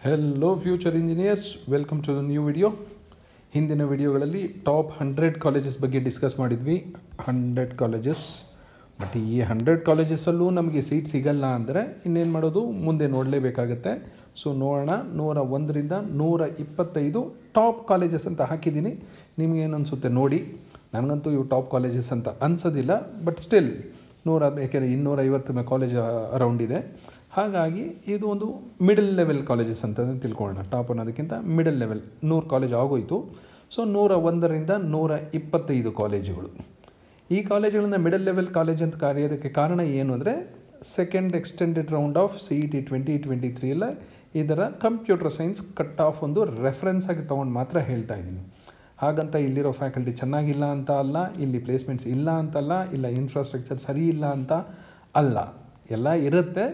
Hello future engineers, welcome to the new video. ಹಿಂದಿನ ವಿಡಿಯೋಗಳಲ್ಲಿ top 100 colleges ಬಗ್ಗೆ discuss ಮಾಡಿದ್ವಿ. 100 ಕಾಲೇಜಸ್. ಬಟ್ ಈ 100 ಕಾಲೇಜಸಲ್ಲೂ ನಮಗೆ ಸೀಟ್ ಸಿಗಲ್ಲ ಅಂದರೆ ಇನ್ನೇನು ಮಾಡೋದು, ಮುಂದೆ ನೋಡಲೇಬೇಕಾಗತ್ತೆ. ಸೊ ನೋಡೋಣ. 101ರಿಂದ 125 ಟಾಪ್ ಕಾಲೇಜಸ್ ಅಂತ ಹಾಕಿದ್ದೀನಿ. ನಿಮಗೇನು ಅನಿಸುತ್ತೆ ನೋಡಿ. ನನಗಂತೂ ಇವು ಟಾಪ್ ಕಾಲೇಜಸ್ ಅಂತ ಅನಿಸೋದಿಲ್ಲ. ಬಟ್ ಸ್ಟಿಲ್ ಯಾಕೆಂದರೆ 250 ಕಾಲೇಜ್ ಅರೌಂಡ್ ಇದೆ. ಹಾಗಾಗಿ ಇದು ಒಂದು ಮಿಡಲ್ ಲೆವೆಲ್ ಕಾಲೇಜಸ್ ಅಂತ ತಿಳ್ಕೊಳ್ಳೋಣ. ಟಾಪ್ ಅನ್ನೋದಕ್ಕಿಂತ ಮಿಡಲ್ ಲೆವೆಲ್ 100 ಕಾಲೇಜ್ ಆಗೋಯಿತು. ಸೊ 101ರಿಂದ 125 ಕಾಲೇಜುಗಳು. ಈ ಕಾಲೇಜುಗಳನ್ನು ಮಿಡಲ್ ಲೆವೆಲ್ ಕಾಲೇಜ್ ಅಂತ ಕರೆಯೋದಕ್ಕೆ ಕಾರಣ ಏನು ಅಂದರೆ, second extended round of CET 2023 ಇದರ ಕಂಪ್ಯೂಟರ್ ಸೈನ್ಸ್ ಕಟ್ ಆಫ್ ಒಂದು ರೆಫರೆನ್ಸ್ ಆಗಿ ತೊಗೊಂಡು ಮಾತ್ರ ಹೇಳ್ತಾ ಇದ್ದೀನಿ. ಹಾಗಂತ ಇಲ್ಲಿರೋ ಫ್ಯಾಕಲ್ಟಿ ಚೆನ್ನಾಗಿಲ್ಲ ಅಂತ ಅಲ್ಲ, ಇಲ್ಲಿ ಪ್ಲೇಸ್ಮೆಂಟ್ಸ್ ಇಲ್ಲ ಅಂತಲ್ಲ, ಇಲ್ಲ ಇನ್ಫ್ರಾಸ್ಟ್ರಕ್ಚರ್ ಸರಿ ಇಲ್ಲ ಅಂತ ಅಲ್ಲ. ಎಲ್ಲ ಇರುತ್ತೆ,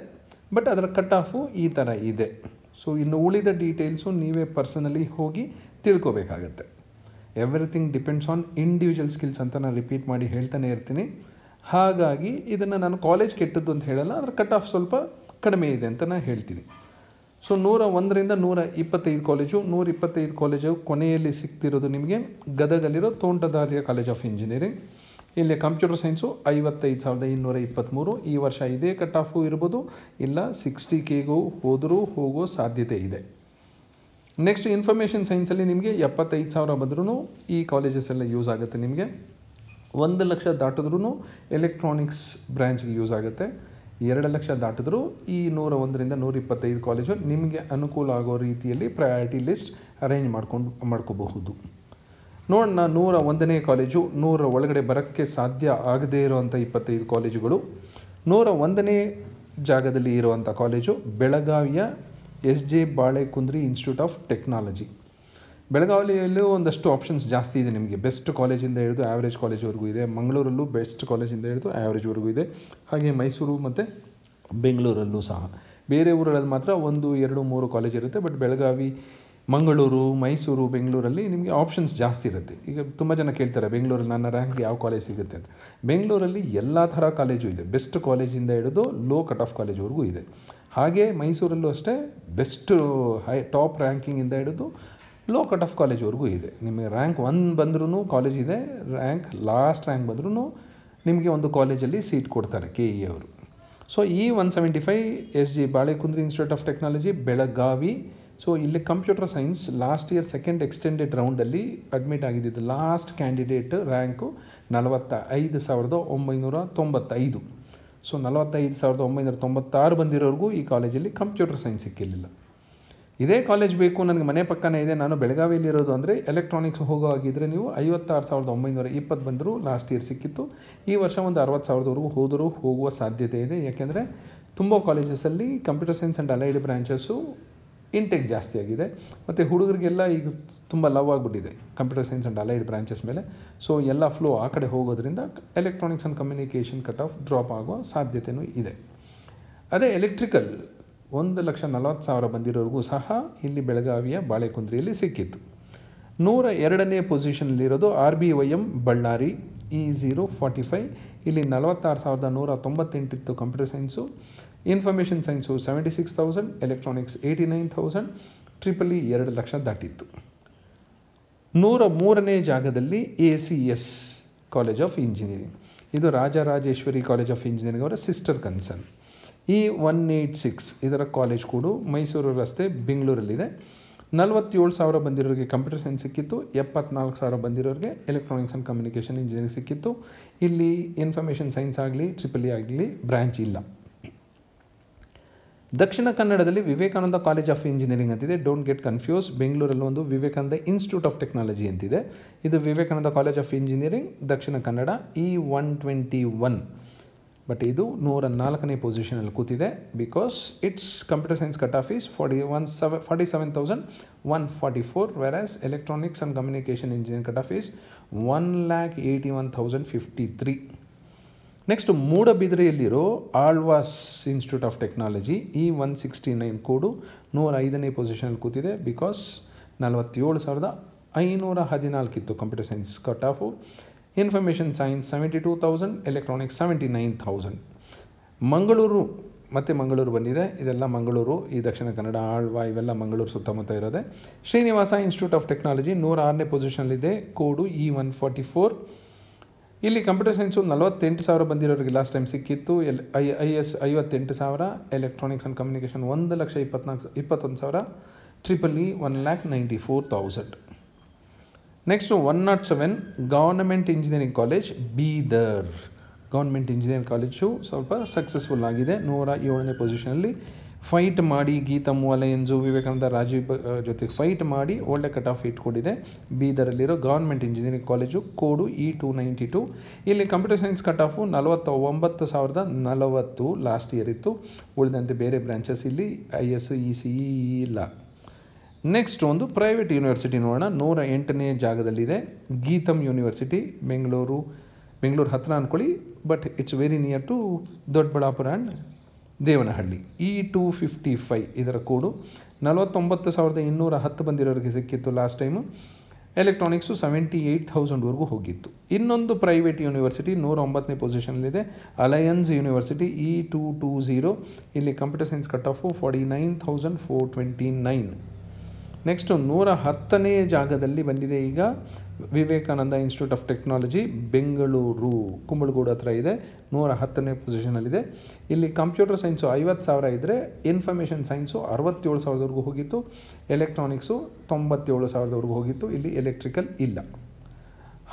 ಬಟ್ ಅದರ ಕಟ್ ಆಫು ಈ ಥರ ಇದೆ. ಸೊ ಇನ್ನು ಉಳಿದ ಡೀಟೇಲ್ಸು ನೀವೇ ಪರ್ಸನಲಿ ಹೋಗಿ ತಿಳ್ಕೊಬೇಕಾಗತ್ತೆ. Everything depends on individual skills ಅಂತ ನಾನು ರಿಪೀಟ್ ಮಾಡಿ ಹೇಳ್ತಾನೆ ಇರ್ತೀನಿ. ಹಾಗಾಗಿ ಇದನ್ನು ನಾನು ಕಾಲೇಜ್ ಕೆಟ್ಟದ್ದು ಅಂತ ಹೇಳಲ್ಲ, ಅದರ ಕಟ್ ಆಫ್ ಸ್ವಲ್ಪ ಕಡಿಮೆ ಇದೆ ಅಂತ ನಾನು ಹೇಳ್ತೀನಿ. So 101ರಿಂದ 125 college. 125 ಕಾಲೇಜು ಕೊನೆಯಲ್ಲಿ ಸಿಗ್ತಿರೋದು ನಿಮಗೆ ಗದಗಲ್ಲಿರೋ ತೋಂಟದಾರ್ಯ ಕಾಲೇಜ್ ಆಫ್ ಇಂಜಿನಿಯರಿಂಗ್. ಇಲ್ಲಿ ಕಂಪ್ಯೂಟರ್ ಸೈನ್ಸು 55,223. ಈ ವರ್ಷ ಇದೇ ಕಟ್ ಆಫು ಇರ್ಬೋದು, ಇಲ್ಲ 60Kಗೂ ಹೋಗೋ ಸಾಧ್ಯತೆ ಇದೆ. ನೆಕ್ಸ್ಟ್ ಇನ್ಫಾರ್ಮೇಷನ್ ಸೈನ್ಸಲ್ಲಿ ನಿಮಗೆ 75,000 ಬಂದ್ರೂ ಈ ಕಾಲೇಜಸ್ ಎಲ್ಲ ಯೂಸ್ ಆಗುತ್ತೆ. ನಿಮಗೆ 1 ಲಕ್ಷ ದಾಟಿದ್ರೂ ಎಲೆಕ್ಟ್ರಾನಿಕ್ಸ್ ಬ್ರ್ಯಾಂಚ್ಗೆ ಯೂಸ್ ಆಗುತ್ತೆ. 2 ಲಕ್ಷ ದಾಟಿದ್ರೂ ಈ 101ರಿಂದ 125 ಕಾಲೇಜು ನಿಮಗೆ ಅನುಕೂಲ ಆಗೋ ರೀತಿಯಲ್ಲಿ ಪ್ರಯಾರಿಟಿ ಲಿಸ್ಟ್ ಅರೇಂಜ್ ಮಾಡ್ಕೋಬಹುದು. ನೋಡೋಣ. 101ನೇ ಕಾಲೇಜು, 100 ಒಳಗಡೆ ಬರೋಕ್ಕೆ ಸಾಧ್ಯ ಆಗದೇ ಇರುವಂಥ 25 ಕಾಲೇಜುಗಳು. 101ನೇ ಜಾಗದಲ್ಲಿ ಇರುವಂಥ ಕಾಲೇಜು ಬೆಳಗಾವಿಯ SJ Balekundri institute of technology. ಬೆಳಗಾವಿಯಲ್ಲೂ ಒಂದಷ್ಟು ಆಪ್ಷನ್ಸ್ ಜಾಸ್ತಿ ಇದೆ ನಿಮಗೆ. ಬೆಸ್ಟ್ ಕಾಲೇಜಿಂದ ಹಿಡಿದು ಆ್ಯಾವ್ರೇಜ್ ಕಾಲೇಜ್ವರೆಗೂ ಇದೆ. ಮಂಗಳೂರಲ್ಲೂ ಬೆಸ್ಟ್ ಕಾಲೇಜಿಂದ ಹಿಡಿದು ಆ್ಯಾವ್ರೇಜ್ವರೆಗೂ ಇದೆ. ಹಾಗೆ ಮೈಸೂರು ಮತ್ತು ಬೆಂಗಳೂರಲ್ಲೂ ಸಹ. ಬೇರೆ ಊರಲ್ಲಿ ಮಾತ್ರ 1, 2, 3 ಕಾಲೇಜ್ ಇರುತ್ತೆ. ಬಟ್ ಬೆಳಗಾವಿ, ಮಂಗಳೂರು, ಮೈಸೂರು, ಬೆಂಗಳೂರಲ್ಲಿ ನಿಮಗೆ ಆಪ್ಷನ್ಸ್ ಜಾಸ್ತಿ ಇರುತ್ತೆ. ಈಗ ತುಂಬ ಜನ ಕೇಳ್ತಾರೆ, ಬೆಂಗಳೂರಲ್ಲಿ ನನ್ನ ರ್ಯಾಂಕ್ಗೆ ಯಾವ ಕಾಲೇಜ್ ಸಿಗುತ್ತೆ ಅಂತ. ಬೆಂಗಳೂರಲ್ಲಿ ಎಲ್ಲ ಥರ ಕಾಲೇಜು ಇದೆ. ಬೆಸ್ಟ್ ಕಾಲೇಜಿಂದ ಹಿಡಿದು ಲೋ ಕಟ್ ಆಫ್ ಕಾಲೇಜ್ವರೆಗೂ ಇದೆ. ಹಾಗೆ ಮೈಸೂರಲ್ಲೂ ಅಷ್ಟೇ ಬೆಸ್ಟ್ ಟಾಪ್ ರ್ಯಾಂಕಿಂಗಿಂದ ಹಿಡಿದು ಲೋ ಕಟ್ ಆಫ್ ಕಾಲೇಜ್ವರೆಗೂ ಇದೆ. ನಿಮಗೆ ರ್ಯಾಂಕ್ 1 ಬಂದ್ರೂ ಕಾಲೇಜ್ ಇದೆ, ಲಾಸ್ಟ್ ರ್ಯಾಂಕ್ ಬಂದ್ರೂ ನಿಮಗೆ ಒಂದು ಕಾಲೇಜಲ್ಲಿ ಸೀಟ್ ಕೊಡ್ತಾರೆ KE ಅವರು. ಸೊ ಈ 175 SJ Balekundri institute of technology Belagavi. So ಇಲ್ಲಿ computer science last year second extended ರೌಂಡಲ್ಲಿ ಅಡ್ಮಿಟ್ ಆಗಿದ್ದು ಲಾಸ್ಟ್ ಕ್ಯಾಂಡಿಡೇಟ್ ರ್ಯಾಂಕು 45,995. ಸೊ 45,996 ಬಂದಿರೋರಿಗೂ ಈ ಕಾಲೇಜಲ್ಲಿ ಕಂಪ್ಯೂಟರ್ ಸೈನ್ಸ್ ಸಿಕ್ಕಿರಲಿಲ್ಲ. ಇದೇ ಕಾಲೇಜ್ ಬೇಕು, ನನಗೆ ಮನೆ ಪಕ್ಕನೇ ಇದೆ, ನಾನು ಬೆಳಗಾವಿಯಲ್ಲಿರೋದು ಅಂದರೆ ಎಲೆಕ್ಟ್ರಾನಿಕ್ಸ್ ಹೋಗೋ ಆಗಿದ್ದರೆ ನೀವು 56,920 ಬಂದರೂ ಲಾಸ್ಟ್ ಇಯರ್ ಸಿಕ್ಕಿತ್ತು. ಈ ವರ್ಷ ಒಂದು 60,000ವರೆಗೂ ಹೋಗುವ ಸಾಧ್ಯತೆ ಇದೆ. ಯಾಕೆಂದರೆ ತುಂಬ ಕಾಲೇಜಸಲ್ಲಿ computer science and allied branches intake ಜಾಸ್ತಿ ಆಗಿದೆ. ಮತ್ತು ಹುಡುಗರಿಗೆಲ್ಲ ಈಗ ತುಂಬ ಲವ್ ಆಗಿಬಿಟ್ಟಿದೆ computer science and allied branches ಮೇಲೆ. ಸೊ ಎಲ್ಲ ಫ್ಲೋ ಆ ಕಡೆ ಹೋಗೋದ್ರಿಂದ electronics and communication cut off drop ಆಗುವ ಸಾಧ್ಯತೆಯೂ ಇದೆ. ಅದೇ ಎಲೆಕ್ಟ್ರಿಕಲ್ 1,40,000 ಬಂದಿರೋರಿಗೂ ಸಹ ಇಲ್ಲಿ ಬೆಳಗಾವಿಯ ಬಾಳೆಕುಂದ್ರಿಯಲ್ಲಿ ಸಿಕ್ಕಿತ್ತು. 102ನೇ ಪೊಸಿಷನಲ್ಲಿರೋದು RBYM ಬಳ್ಳಾರಿ E045. ಇಲ್ಲಿ 46,198 ಇತ್ತು computer science. Information science 76,000, electronics 89,000, EEE 2 ಲಕ್ಷ ದಾಟಿತ್ತು. 103ನೇ ಜಾಗದಲ್ಲಿ ACS ಕಾಲೇಜ್ ಆಫ್ ಇಂಜಿನಿಯರಿಂಗ್. ಇದು ರಾಜರಾಜೇಶ್ವರಿ ಕಾಲೇಜ್ ಆಫ್ ಇಂಜಿನಿಯರಿಂಗ್ ಅವರ ಸಿಸ್ಟರ್ ಕನ್ಸರ್ನ್. E186 ಇದರ ಕಾಲೇಜ್ ಕೂಡ ಮೈಸೂರು ರಸ್ತೆ ಬೆಂಗಳೂರಲ್ಲಿದೆ. 47,000 ಬಂದಿರೋರಿಗೆ ಕಂಪ್ಯೂಟರ್ ಸೈನ್ಸ್ ಸಿಕ್ಕಿತ್ತು. 74,000 ಬಂದಿರೋರಿಗೆ ಎಲೆಕ್ಟ್ರಾನಿಕ್ಸ್ ಆ್ಯಂಡ್ ಕಮ್ಯುನಿಕೇಷನ್ ಇಂಜಿನಿಯರಿಂಗ್ ಸಿಕ್ಕಿತ್ತು. ಇಲ್ಲಿ ಇನ್ಫಾರ್ಮೇಷನ್ ಸೈನ್ಸ್ ಆಗಲಿ EEE ಆಗಲಿ ಬ್ರ್ಯಾಂಚ್ ಇಲ್ಲ. ದಕ್ಷಿಣ ಕನ್ನಡದಲ್ಲಿ ವಿವೇಕಾನಂದ ಕಾಲೇಜ್ ಆಫ್ ಇಂಜಿನಿಯರಿಂಗ್ ಅಂತಿದೆ. Don't get confuse. ಬೆಂಗಳೂರಲ್ಲಿ ಒಂದು ವಿವೇಕಾನಂದ ಇನ್ಸ್ಟಿಟ್ಯೂಟ್ ಆಫ್ ಟೆಕ್ನಾಲಜಿ ಅಂತಿದೆ. ಇದು Vivekananda college of engineering Dakshina Kannada E121. But ಇದು 104ನೇ ಪೊಸಿಷನಲ್ಲಿ ಕೂತಿದೆ. Because it's computer science cut off is 47,144, versus electronics and communication engineering cut off is 1,81,053. Next ಮೂಡಬಿದ್ರೆಯಲ್ಲಿರೋ Alva's institute of technology E169 code 105ನೇ ಪೊಸಿಷನಲ್ಲಿ ಕೂತಿದೆ. ಬಿಕಾಸ್ 47,514 ಇತ್ತು computer science cut off. Information science 72,000, electronics 79,000. Mangaluru ಮತ್ತು ಮಂಗಳೂರು ಬಂದಿದೆ. ಇದೆಲ್ಲ ಮಂಗಳೂರು, ಈ ದಕ್ಷಿಣ ಕನ್ನಡ, ಆಳ್ವ ಇವೆಲ್ಲ ಮಂಗಳೂರು ಸುತ್ತಮುತ್ತ ಇರೋದೆ. ಶ್ರೀನಿವಾಸ ಇನ್ಸ್ಟಿಟ್ಯೂಟ್ ಆಫ್ ಟೆಕ್ನಾಲಜಿ 106ನೇ ಪೊಸಿಷನಲ್ಲಿದೆ, ಕೋಡು E144. ಇಲ್ಲಿ ಕಂಪ್ಯೂಟರ್ ಸೈನ್ಸು 48,000 ಬಂದಿರೋರಿಗೆ ಲಾಸ್ಟ್ ಟೈಮ್ ಸಿಕ್ಕಿತ್ತು. IS 58,000, electronics and communication 1,21,000, EEE 1,94,000. Next 107 government engineering college Bidar. Government engineering college ಸ್ವಲ್ಪ ಸಕ್ಸಸ್ಫುಲ್ ಆಗಿದೆ. 107ನೇ ಪೊಸಿಷನಲ್ಲಿ ಫೈಟ್ ಮಾಡಿ ಗೀತಾ ಮೂವಲಯನ್ಸು, ವಿವೇಕಾನಂದ, ರಾಜೀವ್ ಜೊತೆಗೆ ಫೈಟ್ ಮಾಡಿ ಒಳ್ಳೆ ಕಟ್ ಆಫ್ ಇಟ್ಕೊಂಡಿದೆ. ಬೀದರಲ್ಲಿರೋ government engineering college, code E292. ಇಲ್ಲಿ computer science cut off 49,040 last year ಇತ್ತು. ಉಳಿದಂತೆ ಬೇರೆ ಬ್ರಾಂಚಸ್ ಇಲ್ಲಿ IS ECE ಇಲ್ಲ. ನೆಕ್ಸ್ಟ್ ಒಂದು ಪ್ರೈವೇಟ್ ಯೂನಿವರ್ಸಿಟಿ ನೋಡೋಣ. 108ನೇ ಜಾಗದಲ್ಲಿದೆ, ಗೀತಮ್ ಯೂನಿವರ್ಸಿಟಿ, ಬೆಂಗಳೂರು ಹತ್ತಿರ ಅಂದ್ಕೊಳ್ಳಿ, but it's very near to Doddaballapura and Devanahalli. E255 ಇದರ ಕೋಡು. 49,210 ಬಂದಿರೋರಿಗೆ ಸಿಕ್ಕಿತ್ತು ಲಾಸ್ಟ್ ಟೈಮು. ಎಲೆಕ್ಟ್ರಾನಿಕ್ಸು 78,000ವರೆಗೂ ಹೋಗಿತ್ತು. ಇನ್ನೊಂದು ಪ್ರೈವೇಟ್ ಯೂನಿವರ್ಸಿಟಿ 109ನೇ ಪೊಸಿಷನಲ್ಲಿದೆ, ಅಲಯನ್ಸ್ ಯೂನಿವರ್ಸಿಟಿ, E220. ಇಲ್ಲಿ computer science cut off 49,429. Next 110ನೇ ಜಾಗದಲ್ಲಿ ಬಂದಿದೆ ಈಗ Vivekananda institute of technology, Bengaluru, Kumbalagodu ಹತ್ರ ಇದೆ. 110ನೇ ಪೊಸಿಷನಲ್ಲಿದೆ. ಇಲ್ಲಿ ಕಂಪ್ಯೂಟರ್ ಸೈನ್ಸು 50,000 ಇದ್ದರೆ ಇನ್ಫಾರ್ಮೇಷನ್ ಸೈನ್ಸು 67,000ವರೆಗೂ ಹೋಗಿತ್ತು. ಎಲೆಕ್ಟ್ರಾನಿಕ್ಸು 97,000ವರೆಗೂ ಹೋಗಿತ್ತು. ಇಲ್ಲಿ ಎಲೆಕ್ಟ್ರಿಕಲ್ ಇಲ್ಲ.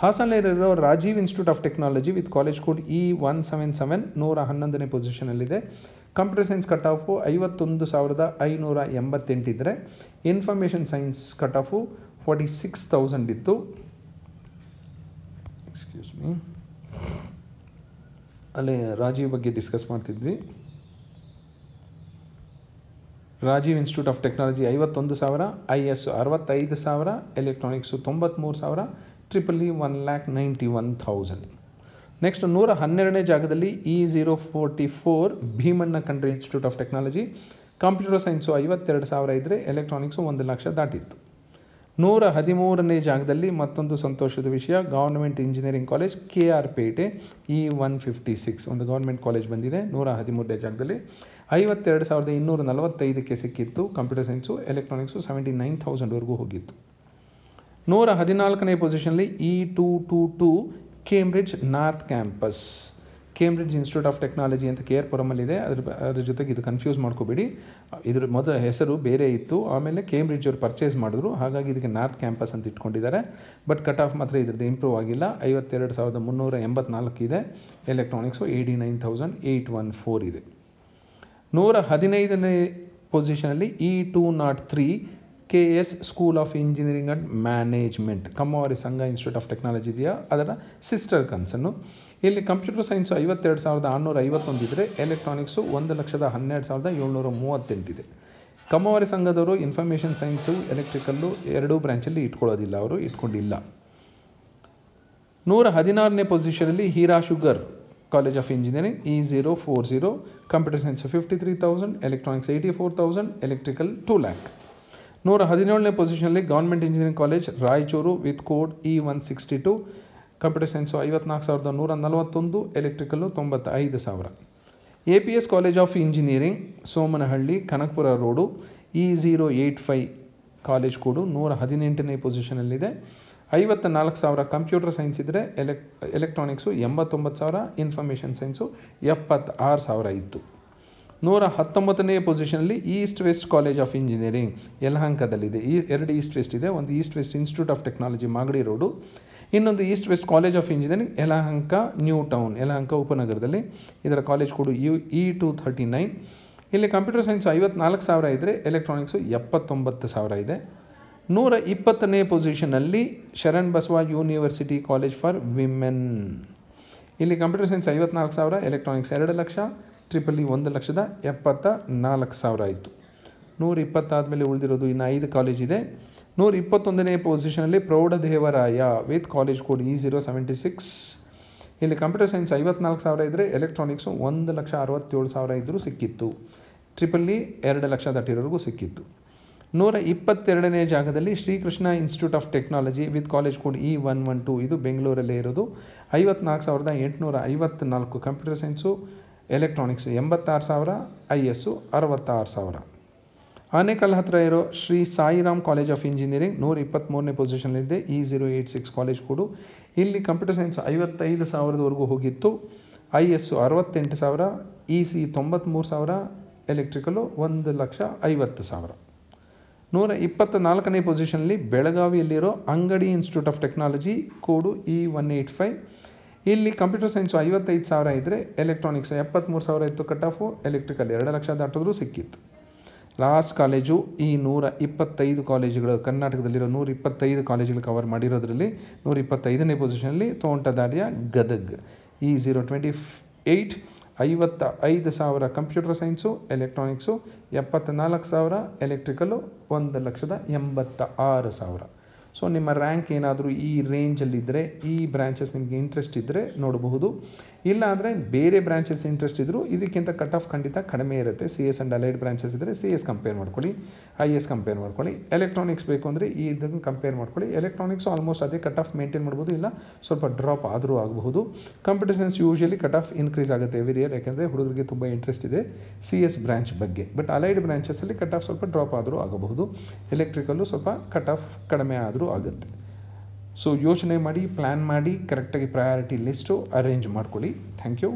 ಹಾಸನಲ್ಲಿರೋ Rajiv institute of technology with college code E177 111ನೇ ಪೊಸಿಷನಲ್ಲಿದೆ. ಕಂಪ್ಯೂಟರ್ ಸೈನ್ಸ್ ಕಟ್ ಆಫು 51,588 ಇದ್ದರೆ ಇನ್ಫಾರ್ಮೇಷನ್ ಸೈನ್ಸ್ ಕಟ್ ಆಫು 46,000 ಇತ್ತು. ಎಕ್ಸ್ಕ್ಯೂಸ್ ಮೀ, ಅಲ್ಲೇ ರಾಜೀವ್ ಬಗ್ಗೆ ಡಿಸ್ಕಸ್ ಮಾಡ್ತಿದ್ವಿ. Rajiv institute of technology 51,000, IS 65,000, electronics 93,000, EEE 1,91,000. Next 112ನೇ ಜಾಗದಲ್ಲಿ E044 Bheemanna Khandre institute of technology. Computer science 52,000 ಇದ್ದರೆ ಎಲೆಕ್ಟ್ರಾನಿಕ್ಸು 1,00,000 ದಾಟಿತ್ತು. 113ನೇ ಜಾಗದಲ್ಲಿ ಮತ್ತೊಂದು ಸಂತೋಷದ ವಿಷಯ, ಗೌರ್ಮೆಂಟ್ ಇಂಜಿನಿಯರಿಂಗ್ ಕಾಲೇಜ್ KR ಪೇಟೆ E156 ಒಂದು ಗೌರ್ಮೆಂಟ್ ಕಾಲೇಜ್ ಬಂದಿದೆ. 113ನೇ ಜಾಗದಲ್ಲಿ 52,245ಕ್ಕೆ ಸಿಕ್ಕಿತ್ತು ಕಂಪ್ಯೂಟರ್ ಸೈನ್ಸು. ಎಲೆಕ್ಟ್ರಾನಿಕ್ಸು 79,000ವರೆಗೂ ಹೋಗಿತ್ತು. 114ನೇ ಪೊಸಿಷನಲ್ಲಿ E222 Cambridge north campus, Cambridge institute of technology ಅಂತ KR-ಪುರಮಲ್ಲಿದೆ. ಅದ್ರ ಜೊತೆಗೆ ಇದು ಕನ್ಫ್ಯೂಸ್ ಮಾಡ್ಕೋಬೇಡಿ, ಇದ್ರ ಮೊದಲ ಹೆಸರು ಬೇರೆ ಇತ್ತು, ಆಮೇಲೆ ಕೇಂಬ್ರಿಡ್ಜ್ ಅವರು ಪರ್ಚೇಸ್ ಮಾಡಿದ್ರು, ಹಾಗಾಗಿ ಇದಕ್ಕೆ ನಾರ್ತ್ ಕ್ಯಾಂಪಸ್ ಅಂತ ಇಟ್ಕೊಂಡಿದ್ದಾರೆ. ಬಟ್ ಕಟ್ ಆಫ್ ಮಾತ್ರ ಇದ್ರದ್ದು ಇಂಪ್ರೂವ್ ಆಗಿಲ್ಲ. 52,384 ಇದೆ. ಎಲೆಕ್ಟ್ರಾನಿಕ್ಸು 89,814 ಇದೆ. 115ನೇ ಪೊಸಿಷನಲ್ಲಿ E203 KS school of engineering and management, Kammavari Sangha institute of technology ಇದೆಯಾ ಅದರ ಸಿಸ್ಟರ್ ಕನ್ಸನ್ನು. ಇಲ್ಲಿ ಕಂಪ್ಯೂಟರ್ ಸೈನ್ಸು 52,651 ಇದ್ದರೆ ಎಲೆಕ್ಟ್ರಾನಿಕ್ಸು 1,12,738 ಇದೆ. ಕಮ್ಮವಾರಿ ಸಂಘದವರು ಇನ್ಫಾರ್ಮೇಷನ್ ಸೈನ್ಸು ಎಲೆಕ್ಟ್ರಿಕಲ್ಲು ಎರಡೂ ಬ್ರಾಂಚಲ್ಲಿ ಇಟ್ಕೊಳ್ಳೋದಿಲ್ಲ, ಅವರು ಇಟ್ಕೊಂಡಿಲ್ಲ. 116ನೇ ಪೊಸಿಷನಲ್ಲಿ Hira sugar college of engineering E040, computer science 53,000, electronics 84,000, electrical 2 lakh. 117ನೇ ಪೊಸಿಷನಲ್ಲಿ government engineering college Raichur with code E162, computer science 54,141, electrical 95,000. APS college of engineering Somanahalli Kanakapura road E085 college code 118ನೇ ಪೊಸಿಷನಲ್ಲಿದೆ. 54,000 ಕಂಪ್ಯೂಟರ್ ಸೈನ್ಸ್ ಇದ್ದರೆ ಎಲೆಕ್ಟ್ರಾನಿಕ್ಸು 89,000, ಇನ್ಫಾರ್ಮೇಷನ್ ಸೈನ್ಸು 76,000 ಇತ್ತು. 119ನೇ ಪೊಸಿಷನಲ್ಲಿ east west college of engineering ಯಲಹಂಕದಲ್ಲಿದೆ. ಎರಡು ಈಸ್ಟ್ ವೆಸ್ಟ್ ಇದೆ, ಒಂದು East west institute of technology Magadi road, ಇನ್ನೊಂದು east west college of engineering Yelahanka new town, Yelahanka ಉಪನಗರದಲ್ಲಿ. ಇದರ ಕಾಲೇಜ್ ಕೋಡು E239. ಇಲ್ಲಿ ಕಂಪ್ಯೂಟರ್ ಸೈನ್ಸು 54,000 ಇದ್ದರೆ ಎಲೆಕ್ಟ್ರಾನಿಕ್ಸು 79,000 ಇದೆ. 120ನೇ ಪೊಸಿಷನಲ್ಲಿ Sharan Basava university college for women. ಇಲ್ಲಿ ಕಂಪ್ಯೂಟರ್ ಸೈನ್ಸ್ 54,000, ಎಲೆಕ್ಟ್ರಾನಿಕ್ಸ್ 2,00,000, EEE 1,74,000 ಆಯಿತು. 120 ಆದಮೇಲೆ ಉಳಿದಿರೋದು ಇನ್ನು 5 ಕಾಲೇಜ್ ಇದೆ. 121ನೇ ಪೊಸಿಷನಲ್ಲಿ ಪ್ರೌಢದೇವರಾಯ ವಿತ್ ಕಾಲೇಜ್ ಕೋಡ್ E076. ಇಲ್ಲಿ ಕಂಪ್ಯೂಟರ್ ಸೈನ್ಸ್ 54,000 ಇದ್ದರೆ ಎಲೆಕ್ಟ್ರಾನಿಕ್ಸು 1,67,000 ಇದ್ದರೂ ಸಿಕ್ಕಿತ್ತು. EEE 2,00,000 ದಾಟಿರೋರಿಗೂ ಸಿಕ್ಕಿತ್ತು. 122ನೇ ಜಾಗದಲ್ಲಿ Srikrishna institute of technology with college code E112, ಇದು ಬೆಂಗಳೂರಲ್ಲೇ ಇರೋದು. 54,854 computer science, electronics 86,000, I S 66,000. Anekal ಹತ್ತಿರ ಇರೋ Shri Sairam college of engineering 123ನೇ ಪೊಸಿಷನ್ಲಿದೆ. E086 ಕಾಲೇಜ್ ಕೂಡ. ಇಲ್ಲಿ ಕಂಪ್ಯೂಟರ್ ಸೈನ್ಸ್ 55,000ವರೆಗೂ ಹೋಗಿತ್ತು. I S 68,000, E C 93,000, electrical 1,50,000. 124ನೇ ಪೊಸಿಷನ್ಲಿ ಬೆಳಗಾವಿಯಲ್ಲಿರೋ Angadi institute of technology code E185. ಇಲ್ಲಿ ಕಂಪ್ಯೂಟರ್ ಸೈನ್ಸು 55,000 ಇದ್ದರೆ ಎಲೆಕ್ಟ್ರಾನಿಕ್ಸ್ 73,000 ಇತ್ತು ಕಟ್ ಆಫು. ಎಲೆಕ್ಟ್ರಿಕಲ್ 2 ಲಕ್ಷ ದಾಟಿದ್ರೂ ಸಿಕ್ಕಿತ್ತು. ಲಾಸ್ಟ್ ಕಾಲೇಜು ಈ 125 ಕಾಲೇಜುಗಳು ಕರ್ನಾಟಕದಲ್ಲಿರೋ 125 ಕಾಲೇಜುಗಳು ಕವರ್ ಮಾಡಿರೋದ್ರಲ್ಲಿ 125ನೇ ಪೊಸಿಷನಲ್ಲಿ Tontadarya Gadag. E028 55,000 computer science, electronics 74,000, electrical 1,86,000. So ನಿಮ್ಮ ರ್ಯಾಂಕ್ ಏನಾದರೂ ಈ ರೇಂಜಲ್ಲಿದ್ದರೆ, ಈ ಬ್ರ್ಯಾಂಚಸ್ ನಿಮಗೆ ಇಂಟ್ರೆಸ್ಟ್ ಇದ್ದರೆ ನೋಡಬಹುದು. ಇಲ್ಲ ಅಂದರೆ ಬೇರೆ ಬ್ರಾಂಚಸ್ ಇಂಟ್ರೆಸ್ಟ್ ಇದ್ದರೂ ಇದಕ್ಕಿಂತ ಕಟ್ ಆಫ್ ಖಂಡಿತ ಕಡಿಮೆ ಇರುತ್ತೆ. C S and allied branches ಇದ್ದರೆ ಸಿ ಎಸ್ ಕಂಪೇರ್ ಮಾಡ್ಕೊಳ್ಳಿ, ಐ ಎಸ್ ಕಂಪೇರ್ ಮಾಡ್ಕೊಳ್ಳಿ. ಎಲೆಕ್ಟ್ರಾನಿಕ್ಸ್ ಬೇಕು ಅಂದರೆ ಇದನ್ನು ಕಂಪೇರ್ ಮಾಡ್ಕೊಳ್ಳಿ. ಎಲೆಕ್ಟ್ರಾನಿಕ್ಸು ಆಲ್ಮೋಸ್ಟ್ ಅದೇ ಕಟ್ ಆಫ್ ಮೇಂಟೈನ್ ಮಾಡ್ಬೋದು, ಇಲ್ಲ ಸ್ವಲ್ಪ ಡ್ರಾಪ್ ಆದರೂ ಆಗಬಹುದು. Computer science usually cut off increase ಆಗುತ್ತೆ ಎವ್ರಿ ಇಯರ್, ಯಾಕೆಂದರೆ ಹುಡುಗರಿಗೆ ತುಂಬ ಇಂಟ್ರೆಸ್ಟ್ ಇದೆ ಸಿ ಎಸ್ ಬ್ರಾಂಚ್ ಬಗ್ಗೆ. ಬಟ್ ಅಲೈಡ್ ಬ್ರಾಂಚಸ್ಸಲ್ಲಿ ಕಟ್ ಆಫ್ ಸ್ವಲ್ಪ ಡ್ರಾಪ್ ಆದರೂ ಆಗಬಹುದು. ಎಲೆಕ್ಟ್ರಿಕಲ್ಲು ಸ್ವಲ್ಪ ಕಟ್ ಆಫ್ ಕಡಿಮೆ ಆದರೂ ಆಗುತ್ತೆ. ಸೊ ಯೋಚನೆ ಮಾಡಿ, ಪ್ಲ್ಯಾನ್ ಮಾಡಿ, ಕರೆಕ್ಟಾಗಿ ಪ್ರಯಾರಿಟಿ ಲಿಸ್ಟು ಅರೇಂಜ್ ಮಾಡ್ಕೊಳ್ಳಿ. Thank you.